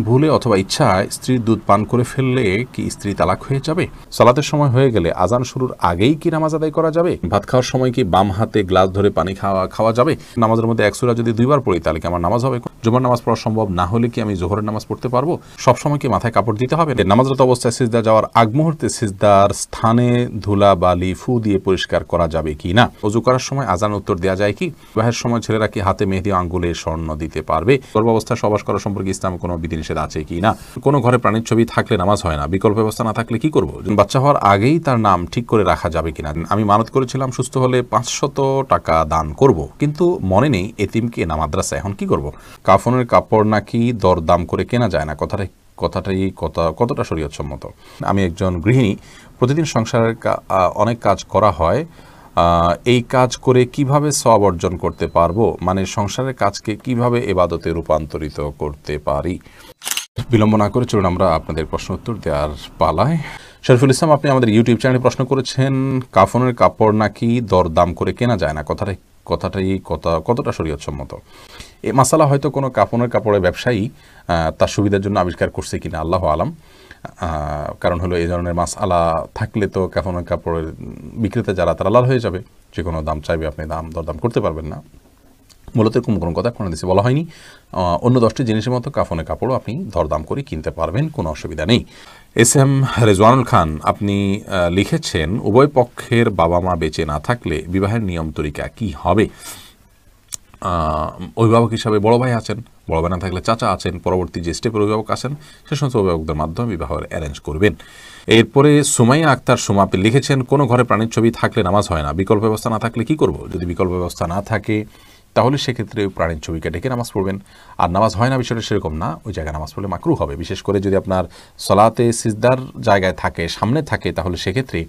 ভুলে অথবা ইচ্ছায় স্ত্রীর দুধ পান করে ফেললে কি স্ত্রী তালাক হয়ে যাবে? সালাতের সময় হয়ে গেলে আজান শুরুর আগেই কি নামাজ আদায় করা যাবে? ভাত খাওয়ার সময় কি বাম হাতে গ্লাস ধরে পানি খাওয়া যাবে? নামাজের মধ্যে এক সূরা যদি দুইবার পড়ি তাহলে কি আমার নামাজ হবে? জুমার নামাজ পড়া সম্ভব না হলে কি আমি জোহরের নামাজ পড়তে পারবো? সবসময় কি মাথায় কাপড় দিতে হবে? নামাজরত অবস্থায় সিজদা যাওয়ার আগ মুহূর্তে সিজদার স্থানে ধুলা বালি ফু দিয়ে পরিষ্কার করা যাবে কি না? ওযু করার সময় আজান উত্তর দেওয়া যায় কি? বিবাহের সময় ছেলেরা কি হাতে মেহেদি আঙ্গুলে স্বর্ণ দিতে পারবে? গর্ভাবস্থায় সহবাস করা সম্পর্কে ইসলামে কোনো বিধিনিষেধ আছে কি না? কোনো ঘরে প্রাণীর ছবি থাকলে নামাজ হয় না, বিকল্প ব্যবস্থা না থাকলে কি করব? বাচ্চা হওয়ার আগেই তার নাম ঠিক করে রাখা যাবে কিনা? আমি মানত করেছিলাম সুস্থ হলে 500 টাকা দান করব, কিন্তু মনে নেই এতিমকে না মাদ্রাসা, এখন কি করব? কাফনের কাপড় নাকি দরদাম করে কেনা যায় না, কতটা শরীয়তসম্মত? আমি একজন গৃহিণী, প্রতিদিন সংসারের অনেক কাজ করা হয়, এই কাজ করে কিভাবে সওয়াব অর্জন করতে পারবো? মানে সংসারের কাজকে কিভাবে ইবাদতে রূপান্তরিত করতে পারি? বিলম্ব না করে চলুন আমরা আপনাদের প্রশ্ন উত্তর দেওয়ার পালায়। শরীফুল ইসলাম, আপনি আমাদের ইউটিউব চ্যানেলে প্রশ্ন করেছেন কাফনের কাপড় নাকি দরদাম করে কেনা যায় না, কতটা শরীয়তসম্মত? এই মাসালা হয়তো কোনো কাফনের কাপড়ের ব্যবসায়ী তার সুবিধার জন্য আবিষ্কার করছে কিনা, আল্লাহু আলাম। কারণ হলো এই ধরনের মাসআলা থাকলে তো কাফনের কাপড়ের বিক্রেতা যারা তারা লাল হয়ে যাবে, যে কোনো দাম চাইবে, আপনি দরদাম করতে পারবেন না। মূলত এরকম কোনো কথা কোনো দেশে বলা হয়নি। অন্য 10টি জিনিসের মতো কাফনের কাপড়ও আপনি দরদাম করে কিনতে পারবেন, কোনো অসুবিধা নেই। এস এম রেজওয়ানুল খান, আপনি লিখেছেন উভয় পক্ষের বাবা মা বেঁচে না থাকলে বিবাহের নিয়ম তরিকা কি হবে? অভিভাবক হিসাবে বড় ভাই আছেন, বড় ভাই না থাকলে চাচা আছেন, পরবর্তী যে স্টেপের অভিভাবক আছেন সে সমস্ত অভিভাবকদের মাধ্যমে বিবাহের অ্যারেঞ্জ করবেন। এরপরে সুমাইয়া আক্তার সুমা, আপনি লিখেছেন কোনো ঘরে প্রাণীর ছবি থাকলে নামাজ হয় না, বিকল্প ব্যবস্থা না থাকলে কি করব? যদি বিকল্প ব্যবস্থা না থাকে তাহলে সেক্ষেত্রে প্রাণীর ছবিকে ডেকে নামাজ পড়বেন। আর নামাজ হয় না বিষয়টা সেরকম না, ওই জায়গায় নামাজ পড়লে মাকরুহ হবে। বিশেষ করে যদি আপনার সলাতে সিজদার জায়গায় থাকে, সামনে থাকে, তাহলে সেক্ষেত্রে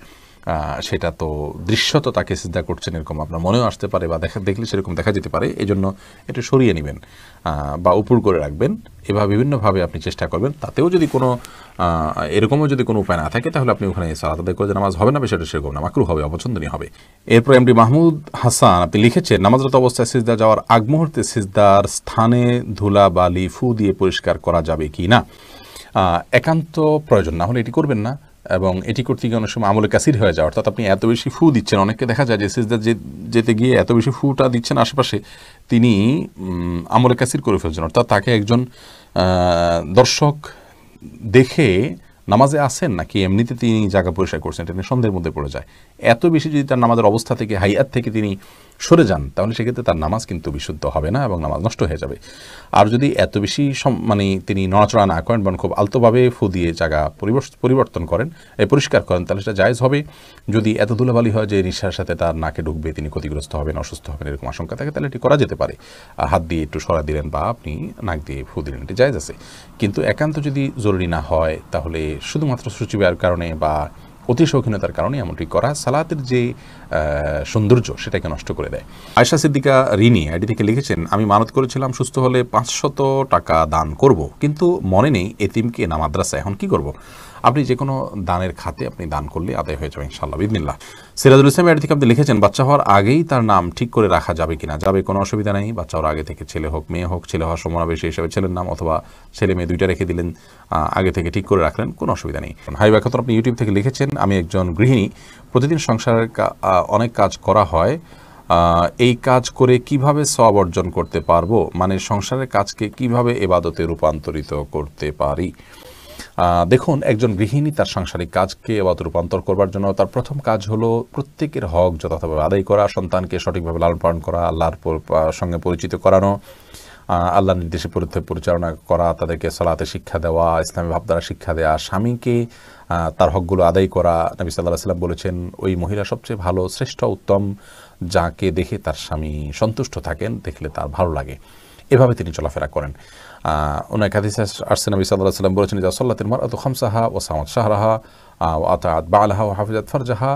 সেটা তো দৃশ্যত তাকে সিজদা করছেন এরকম আপনার মনেও আসতে পারে, বা দেখলে সেরকম দেখা যেতে পারে। এই জন্য এটা সরিয়ে নেবেন বা উপর করে রাখবেন। এভাবে বিভিন্নভাবে আপনি চেষ্টা করবেন। তাতেও যদি কোনো এরকমও যদি কোনো উপায় না থাকে তাহলে আপনি ওখানে সালাত আদায় করে যে নামাজ হবে না, বিষয়টা সেরকম না, মাকরুহ হবে, অপছন্দনীয় হবে। এরপর এমডি মাহমুদ হাসান, আপনি লিখেছেন নামাজরত অবস্থায় সিজদা যাওয়ার আগ মুহূর্তে সিজদার স্থানে ধুলা বালি ফু দিয়ে পরিষ্কার করা যাবে কি না? একান্ত প্রয়োজন না হলে এটি করবেন না, এবং এটি করতে গিয়ে অনেক সময় আমলে কাসির হয়ে যায়, অর্থাৎ আপনি এত বেশি ফু দিচ্ছেন। অনেককে দেখা যায় যে সিজদা যেতে গিয়ে এত বেশি ফুটা দিচ্ছেন আশেপাশে, তিনি আমলে কাসির করে ফেলছেন, অর্থাৎ তাকে একজন দর্শক দেখে নামাজে আসেন নাকি এমনিতে তিনি জায়গা পরিষ্কার করছেন, এটা সন্দেহের মধ্যে পড়ে যায়। এত বেশি যদি তার নামাজের অবস্থা থেকে, হাইয়াত থেকে তিনি সরে যান, তাহলে সেক্ষেত্রে তার নামাজ কিন্তু বিশুদ্ধ হবে না এবং নামাজ নষ্ট হয়ে যাবে। আর যদি এত বেশি তিনি নড়াচড়া না করেন, বরং খুব আলতোভাবে ফু দিয়ে জায়গা পরিবর্তন করেন, পরিষ্কার করেন, তাহলে সেটা জায়েজ হবে। যদি এত ধুলাবালি হয় যে নিঃশ্বাসের সাথে তার নাকে ঢুকবে, তিনি ক্ষতিগ্রস্ত হবেন, অসুস্থ হবেন, এরকম আশঙ্কা থাকে, তাহলে এটি করা যেতে পারে। হাত দিয়ে একটু সরা দিলেন বা আপনি নাক দিয়ে ফু দিলেন, এটি জায়েজ আছে। কিন্তু একান্ত যদি জরুরি না হয়, তাহলে শুধুমাত্র সূচিবায়ের কারণে বা অতি শৌখিনতার কারণে এমনটি করা সালাতের যে সৌন্দর্য সেটাকে নষ্ট করে দেয়। আয়েশা সিদ্দিকা রিনি আইডি থেকে লিখেছেন, আমি মানত করেছিলাম সুস্থ হলে 500 টাকা দান করব, কিন্তু মনে নেই এতিমকে না মাদ্রাসা, এখন কি করব? আপনি যে কোনো দানের খাতে আপনি দান করলে আদায় হয়ে যাবে ইনশাআল্লাহ বিদিনিল্লাহ। সিরাজুল ইসলাম আইডি থেকে আপনি লিখেছেন, বাচ্চা হওয়ার আগেই তার নাম ঠিক করে রাখা যাবে কিনা? যাবে, কোনো অসুবিধা নেই। বাচ্চা হওয়ার আগে থেকে ছেলে হোক মেয়ে হোক, ছেলে হওয়ার সম্ভাবনা বেশি হিসাবে ছেলের নাম, অথবা ছেলে মেয়ে দুইটা রেখে দিলেন, আগে থেকে ঠিক করে রাখলেন, কোনো অসুবিধা নেই। হাইবা খাতুন, আপনি ইউটিউব থেকে লিখেছেন, আমি একজন গৃহিণী, প্রতিদিন সংসারের অনেক কাজ করা হয়, এই কাজ করে কিভাবে সওয়াব অর্জন করতে পারবো? মানে সংসারের কাজকে কিভাবে ইবাদতে রূপান্তরিত করতে পারি? দেখুন, একজন গৃহিণী তার সাংসারিক কাজকে ইবাদতে রূপান্তর করবার জন্য তার প্রথম কাজ হলো প্রত্যেকের হক যথাযথভাবে আদায় করা, সন্তানকে সঠিকভাবে লালন পালন করা, আল্লাহর সঙ্গে পরিচিত করানো, আল্লাহর নির্দেশে পরিচালনা করা, তাদেরকে সালাতে শিক্ষা দেওয়া, ইসলামী ভাবধারা শিক্ষা দেওয়া, স্বামীকে তার হকগুলো আদায় করা। নবী সাল্লাল্লাহু আলাইহি ওয়াসাল্লাম বলেছেন, ওই মহিলা সবচেয়ে ভালো, শ্রেষ্ঠ, উত্তম, যাকে দেখে তার স্বামী সন্তুষ্ট থাকেন, দেখলে তার ভালো লাগে। এভাবে তিনি চলাফেরা করেন। অনেক হাদিসে আসছে, নবী সাল্লাল্লাহু আলাইহি ওয়াসাল্লাম বলেছেন, ইযা সাল্লাতিল মারআতু খামসাহা ওয়া সামাত শাহরাহা ওয়া আতাআত বা'লাহা ওয়া হাফিজাত ফারজাহা,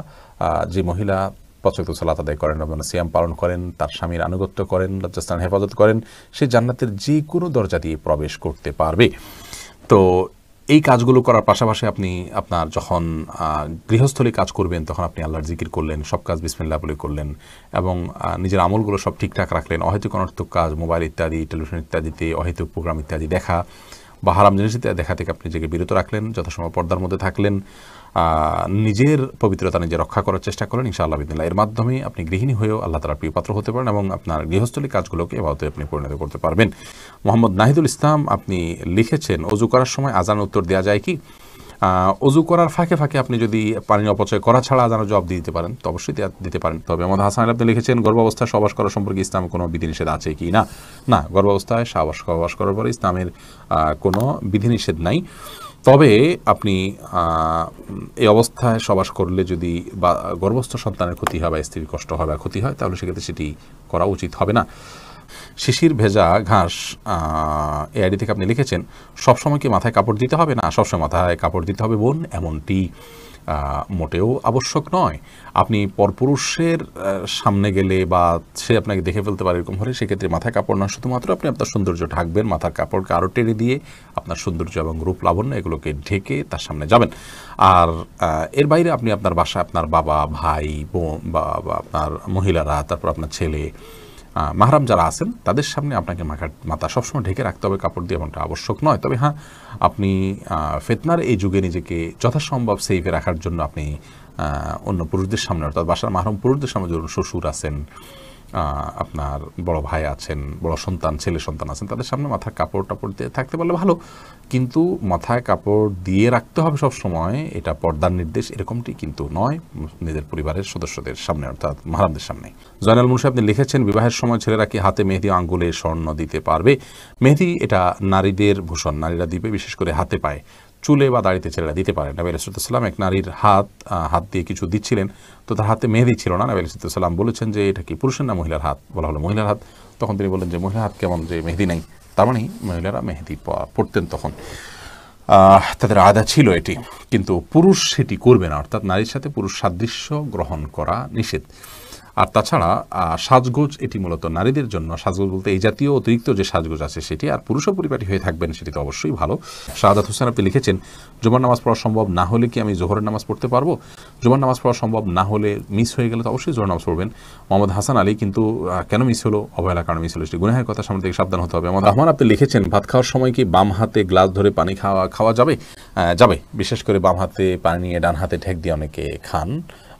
যে মহিলা 5 ওয়াক্ত সালাত আদায় করেন এবং সিয়াম পালন করেন, তার স্বামীর আনুগত্য করেন, লজ্জাস্থান হেফাজত করেন, সে জান্নাতের যে কোনো দরজা দিয়ে প্রবেশ করতে পারবে। তো এই কাজগুলো করার পাশাপাশি আপনি আপনার যখন গৃহস্থলী কাজ করবেন, তখন আপনি আল্লাহর জিকির করলেন, সব কাজ বিসমিল্লাহ বলে করলেন, এবং নিজের আমলগুলো সব ঠিকঠাক রাখলেন। অহেতুক অনর্থক কাজ, মোবাইল ইত্যাদি, টেলিভিশন ইত্যাদিতে অহেতুক প্রোগ্রাম ইত্যাদি দেখা বা হারাম জিনিসে দেখা থেকে আপনি নিজেকে বিরত রাখলেন, যথাসময় পর্দার মধ্যে থাকলেন, নিজের পবিত্রতা নিজে রক্ষা করার চেষ্টা করেন, ইনশাআল্লাহ বিদিনিল্লাহ এর মাধ্যমে আপনি গৃহিণী হয়েও আল্লাহ তাআলার প্রিয় পাত্র হতে পারেন এবং আপনার গৃহস্থলী কাজগুলোকে এভাবে আপনি পরিণত করতে পারবেন। মোহাম্মদ নাহিদুল ইসলাম আপনি লিখেছেন, অজু করার সময় আজান উত্তর দেওয়া যায় কি? অজু করার ফাঁকে ফাঁকে আপনি যদি পানি অপচয় করা ছাড়া আজানের জবাব দিতে পারেন তো অবশ্যই দিতে পারেন। তবে মোহাম্মদ হাসান আপনি লিখেছেন, গর্ভাবস্থায় সহবাস করা সম্পর্কে ইসলামে কোনো বিধিনিষেধ আছে কি না? না, গর্ভাবস্থায় সহবাস করার পরে ইসলামের কোনো বিধিনিষেধ নাই। তবে আপনি এই অবস্থায় সহবাস করলে যদি বা গর্ভস্থ সন্তানের ক্ষতি হয় বা স্ত্রীর কষ্ট হয় বা ক্ষতি হয় তাহলে সেক্ষেত্রে সেটি করা উচিত হবে না। শিশির ভেজা ঘাস এই আইডি থেকে আপনি লিখেছেন, সবসময় কি মাথায় কাপড় দিতে হবে? না, সবসময় মাথায় কাপড় দিতে হবে বোন, এমনটি মোটেও আবশ্যক নয়। আপনি পরপুরুষের সামনে গেলে বা সে আপনাকে দেখে ফেলতে পারে এরকম হলে সেক্ষেত্রে মাথায় কাপড় না, শুধুমাত্র আপনি আপনার সৌন্দর্য ঢাকবেন, মাথার কাপড়কে আরও টেনে দিয়ে আপনার সৌন্দর্য এবং রূপ লাবণ্য এগুলোকে ঢেকে তার সামনে যাবেন। আর এর বাইরে আপনি আপনার বাসায় আপনার বাবা, ভাই, বোন বা আপনার মহিলারা, তারপর আপনার ছেলে, মাহরাম যারা আছেন তাদের সামনে আপনাকে মাথা সবসময় ঢেকে রাখতে হবে কাপড় দিয়ে, এমনটা আবশ্যক নয়। তবে হ্যাঁ, আপনি ফিতনার এই যুগে নিজেকে যথাসম্ভব সেফে রাখার জন্য আপনি অন্য পুরুষদের সামনে, অর্থাৎ বাসার মাহরম পুরুষদের সামনে, ধরুন শ্বশুর আছেন, আপনার বড় ভাই আছেন, বড় সন্তান, ছেলে সন্তান আছেন, তাদের সামনে মাথার কাপড় টাপড় দিয়ে থাকতে পারলে ভালো, কিন্তু মাথায় কাপড় দিয়ে রাখতে হবে সব সময়, এটা পর্দার নির্দেশ এরকমটি কিন্তু নয় নিজের পরিবারের সদস্যদের সামনে, অর্থাৎ মাহরামদের সামনে। জয়নাল মুন্সি আপনি লিখেছেন, বিবাহের সময় ছেলেরা কি হাতে মেহেদি, আঙ্গুলে স্বর্ণ দিতে পারবে? মেহেদি এটা নারীদের ভূষণ, নারীরা দিবে, বিশেষ করে হাতে পায়ে, চুলে বা দাড়িতে ছেলেরা দিতে পারে। নবী আলাইহিস সালাম এক নারীর হাত দিয়ে কিছু দিচ্ছিলেন, তো তার হাতে মেহেদি ছিল না। নবী আলাইহিস সালাম বলেছেন যে এটা কি পুরুষের না মহিলার হাত? বলা হলো মহিলার হাত। তখন তিনি বললেন যে মহিলার হাত কেমন যে মেহেদি নেই? তার মানে মহিলারা মেহেদি পড়তেন তখন, তাদের আদা ছিল এটি, কিন্তু পুরুষ সেটি করবে না, অর্থাৎ নারীর সাথে পুরুষ সাদৃশ্য গ্রহণ করা নিষেধ। আর তাছাড়া সাজগোজ এটি মূলত নারীদের জন্য, সাজগোজ বলতে এই জাতীয় অতিরিক্ত যে সাজগোজ আছে সেটি, আর পুরুষও পরিপাটি হয়ে থাকবেন সেটি তো অবশ্যই ভালো। শাহাদাত হোসেন আপনি লিখেছেন, জুমার নামাজ পড়া সম্ভব না হলে কি আমি জোহরের নামাজ পড়তে পারবো? জুমার নামাজ পড়া সম্ভব না হলে, মিস হয়ে গেলে তো অবশ্যই জোহর নামাজ পড়বেন। মোহাম্মদ হাসান আলী কিন্তু কেন মিস হলো? অবহেলার কারণে মিস হলো, সেটি গুনাহের কথা, সামনে থেকে সাবধান হতে হবে। মোহাম্মদ রহমান আপনি লিখেছেন, ভাত খাওয়ার সময় কি বাম হাতে গ্লাস ধরে পানি খাওয়া যাবে? যাবে, বিশেষ করে বাম হাতে পানি নিয়ে ডান হাতে ঠেক দিয়ে অনেকে খান,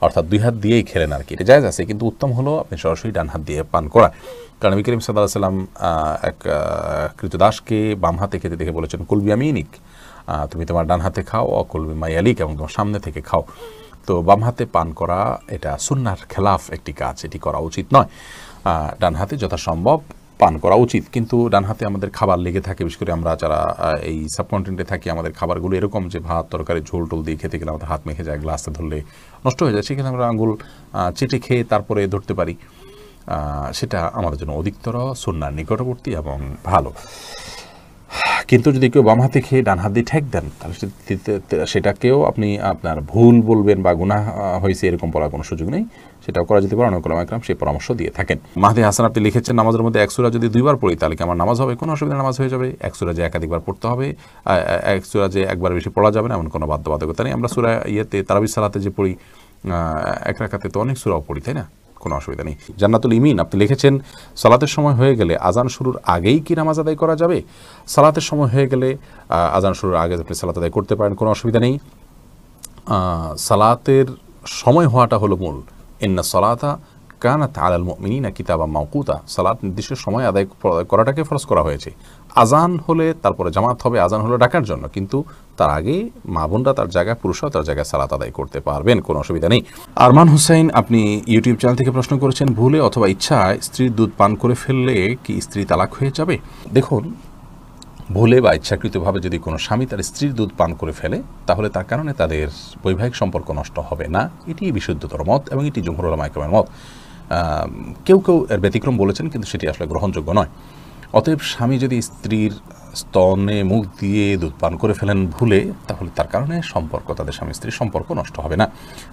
অর্থাৎ দুই হাত দিয়েই খেলেন আর কি, এটা জায়েজ আছে, কিন্তু উত্তম হলো আপনি সরাসরি ডান হাত দিয়ে পান করা। কারণ নবী করিম সাল্লাল্লাহু আলাইহি ওয়াসাল্লাম এক কৃতদাসকে বাম হাতে খেতে দেখে বলেছেন, কুল বিয়ামিনিক, তুমি তোমার ডান হাতে খাও, অকুল বিমায়ালিক, এবং তোমার সামনে থেকে খাও। তো বাম হাতে পান করা এটা সুন্নাহর খেলাফ একটি কাজ, এটি করা উচিত নয়। ডান হাতে যথাসম্ভব পান করা উচিত, কিন্তু ডান হাতে আমাদের খাবার লেগে থাকে, বিশেষ করে আমরা যারা এই সাবকন্টিনেন্টে থাকি, আমাদের খাবারগুলো এরকম যে ভাত তরকারি ঝোল টোল দিয়ে খেতে গেলে আমাদের হাত মেখে যায়, গ্লাসে ধরলে নষ্ট হয়ে যায়, সেখানে আমরা আঙুল চেটে খেয়ে তারপরে ধরতে পারি, সেটা আমাদের জন্য অধিকতর সুন্নাহর নিকটবর্তী এবং ভালো। কিন্তু যদি কেউ বাম হাতে খেয়ে ডান হাত দিয়ে ঠেক দেন তাহলে সেটাকেও আপনি আপনার ভুল বলবেন বা গুনাহ হয়েছে এরকম বলার কোনো সুযোগ নেই, সেটাও করা যেতে পারে। অনেক ওলামা ইকরাম সেই পরামর্শ দিয়ে থাকেন। মাহদি হাসান আপনি লিখেছেন, নামাজের মধ্যে এক সূরা যদি দুইবার পড়ি তাহলে কি আমার নামাজ হবে? কোনো অসুবিধা, নামাজ হয়ে যাবে। এক সূরা যে একাধিকবার পড়তে হবে, এক সূরা যে একবার বেশি পড়া যাবে না এমন কোনো বাধ্যবাধকতা নেই। আমরা সূরা তারাবির সালাতে যে পড়ি এক রাকাতে তো অনেক সূরাও পড়ি, তাই না? কোনো অসুবিধা নেই। জান্নাতুল ইমিন আপনি লিখেছেন, সালাতের সময় হয়ে গেলে আজান শুরুর আগেই কি নামাজ আদায় করা যাবে? সালাতের সময় হয়ে গেলে আজান শুরুর আগে আপনি সালাত আদায় করতে পারেন, কোনো অসুবিধা নেই। সালাতের সময় হওয়াটা হলো মূল। ইন্না সালাতা কানাত আলাল মুমিনিনা কিতাবাম মাওকুতা, সালাত নির্দিষ্ট সময় আদায় করাটাকে ফরজ করা হয়েছে। আজান হলে তারপরে জামাত হবে, আজান হলো ডাকার জন্য, কিন্তু তার আগে মা বোনরা তার জায়গায়, পুরুষরাও তার জায়গায় সালাত আদায় করতে পারবেন, কোনো অসুবিধা নেই। আরমান হুসাইন আপনি ইউটিউব চ্যানেল থেকে প্রশ্ন করেছেন, ভুলে অথবা ইচ্ছায় স্ত্রীর দুধ পান করে ফেললে কি স্ত্রী তালাক হয়ে যাবে? দেখুন, ভুলে বা ইচ্ছাকৃতভাবে যদি কোনো স্বামী তার স্ত্রীর দুধ পান করে ফেলে তাহলে তার কারণে তাদের বৈবাহিক সম্পর্ক নষ্ট হবে না, এটি বিশুদ্ধতর মত এবং এটি জমহুর উলামা ইকরামের মত। কেউ কেউ এর ব্যতিক্রম বলেছেন, কিন্তু সেটি আসলে গ্রহণযোগ্য নয়। অতএব স্বামী যদি স্ত্রীর স্তনে মুখ দিয়ে দুধ পান করে ফেলেন ভুলে, তাহলে তার কারণে সম্পর্ক, তাদের স্বামী স্ত্রীর সম্পর্ক নষ্ট হবে না।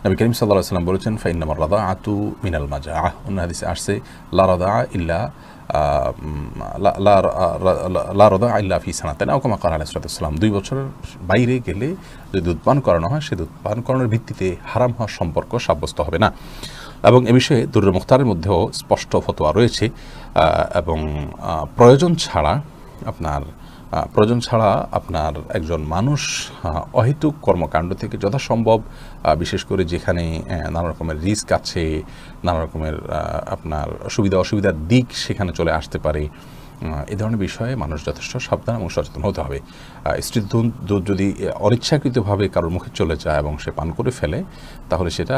নবী করিম সাল্লাল্লাহু আলাইহি ওয়াসাল্লাম বলেছেন, ফাইন্নামার রাদাআতু মিনাল মাজাআহ, অন্য হাদিসে আসছে লা রাদাআ ইল্লা লা রাদাআ ইল্লা ফি সানাতাইন, আও কামা ক্বালা আলাইহিস সালাতু ওয়াস সালাম, 2 বছরের বাইরে গেলে যদি দুধ পান করানো হয়, সে দুধ পান করানোর ভিত্তিতে হারাম হওয়ার সম্পর্ক সাব্যস্ত হবে না। এবং এ বিষয়ে দুরুল মুখতারের মধ্যেও স্পষ্ট ফতোয়া রয়েছে, এবং প্রয়োজন ছাড়া আপনার প্রয়োজন ছাড়া আপনার একজন মানুষ অহেতুক কর্মকাণ্ড থেকে যথাসম্ভব, বিশেষ করে যেখানে নানা রকমের রিস্ক আছে, নানা রকমের আপনার সুবিধা অসুবিধার দিক সেখানে চলে আসতে পারে, এই ধরনের বিষয়ে মানুষ যথেষ্ট সাবধান এবং সচেতন হতে হবে। স্ত্রীর দুধ যদি অনিচ্ছাকৃতভাবে কারোর মুখে চলে যায় এবং সে পান করে ফেলে, তাহলে সেটা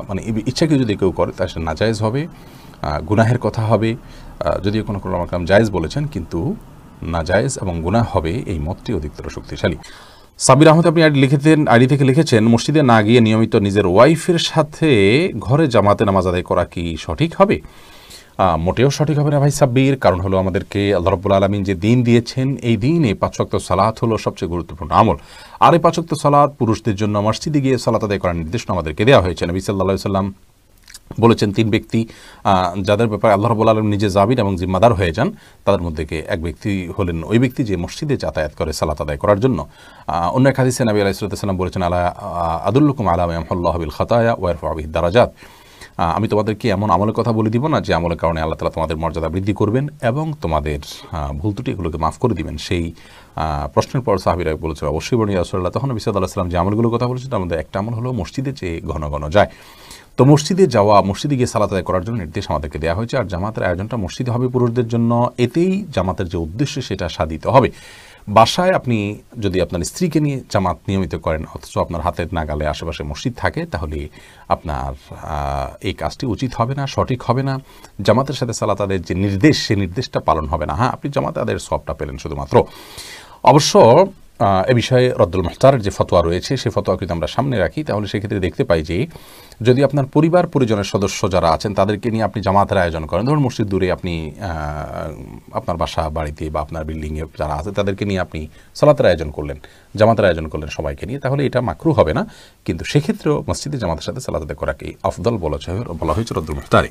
মানে ইচ্ছাকৃত যদি কেউ করে তাহলে সেটা নাজায়েজ হবে, গুনাহের কথা হবে। যদিও কোনো কোনো রকম জায়েজ বলেছেন, কিন্তু নাজায়েজ এবং গুনাহ হবে, এই মতটি অধিকতর শক্তিশালী। সাবির আহমেদ আপনি আইডি থেকে লিখেছেন, মসজিদে না গিয়ে নিয়মিত নিজের ওয়াইফের সাথে ঘরে জামাতে নামাজ আদায় করা কি সঠিক হবে? মোটেও সঠিক হবে না ভাই সাব্বির। কারণ হলো আমাদেরকে আল্লাহ রাব্বুল আলামিন যে দিন দিয়েছেন, এই দিনে 5 ওয়াক্ত সালাত হলো সবচেয়ে গুরুত্বপূর্ণ আমল। আর এই 5 ওয়াক্ত সালাত পুরুষদের জন্য মসজিদে গিয়ে সালাত আদায় করার নির্দেশনা আমাদেরকে দেওয়া হয়েছে। নবী সাল্লাল্লাহু আলাইহি ওয়াসাল্লাম বলেছেন 3 ব্যক্তি যাদের ব্যাপারে আল্লাহ রাব্বুল আলামিন নিজে জামিন এবং জিম্মাদার হয়ে যান, তাদের মধ্যে এক ব্যক্তি হলেন ওই ব্যক্তি যে মসজিদে যাতায়াত করে সালাত আদায় করার জন্য। অন্য এক হাদিসে নবী আলাইহিস সালাম বলেছেন, আলা আদুল্লুকুম আলা মা ইয়ামহুল্লাহু বিল খাতায়া ওয়া ইয়ারফাউ বিহিদ দারাজাত, আমি তোমাদেরকে এমন আমলের কথা বলে দিব না যে আমলের কারণে আল্লাহ তাআলা তোমাদের মর্যাদা বৃদ্ধি করবেন এবং তোমাদের ভুল ত্রুটি এগুলোকে মাফ করে দিবেন। সেই প্রশ্নের পর সাহাবীরা বলেছিল, অবশ্যই বনি রাসূলুল্লাহ। তখন নবী সাল্লাল্লাহু আলাইহি ওয়াসাল্লাম যে আমলগুলোর কথা বলেছেন, তার মধ্যে একটা আমল হলো মসজিদে যে ঘন ঘন যায়। তো মসজিদে যাওয়া, মসজিদে গিয়ে সালাত আদায় করার জন্য নির্দেশ আমাদেরকে দেওয়া হয়েছে। আর জামাতের আয়োজনটা মসজিদে হবে পুরুষদের জন্য, এতেই জামাতের যে উদ্দেশ্য সেটা সাধিত হবে। বাসায় আপনি যদি আপনার স্ত্রীকে নিয়ে জামাত নিয়মিত করেন, অথচ আপনার হাতের নাগালে আশেপাশে মসজিদ থাকে, তাহলে আপনার এই কাজটি উচিত হবে না, সঠিক হবে না। জামাতের সাথে সালাত আদায়ের যে নির্দেশ, সেই নির্দেশটা পালন হবে না। হ্যাঁ, আপনি জামাত আদায়ের সওয়াবটা পেলেন শুধুমাত্র। অবশ্য এ বিষয়ে রদ্দুল মুখতারের যে ফতোয়া রয়েছে, সেই ফতোয়া কিন্তু আমরা সামনে রাখি, তাহলে সেক্ষেত্রে দেখতে পাই যে যদি আপনার পরিবার পরিজনের সদস্য যারা আছেন তাদেরকে নিয়ে আপনি জামাতের আয়োজন করেন, ধরুন মসজিদ দূরে, আপনি আপনার বাসা বাড়িতে বা আপনার বিল্ডিংয়ে যারা আছে তাদেরকে নিয়ে আপনি সালাতের আয়োজন করলেন, জামাতের আয়োজন করলেন সবাইকে নিয়ে, তাহলে এটা মাকরুহ হবে না। কিন্তু সেক্ষেত্রেও মসজিদে জামাতের সাথে সালাত আদায় করাকে আফদল বলা হয়েছে রদ্দুল মুখতারে।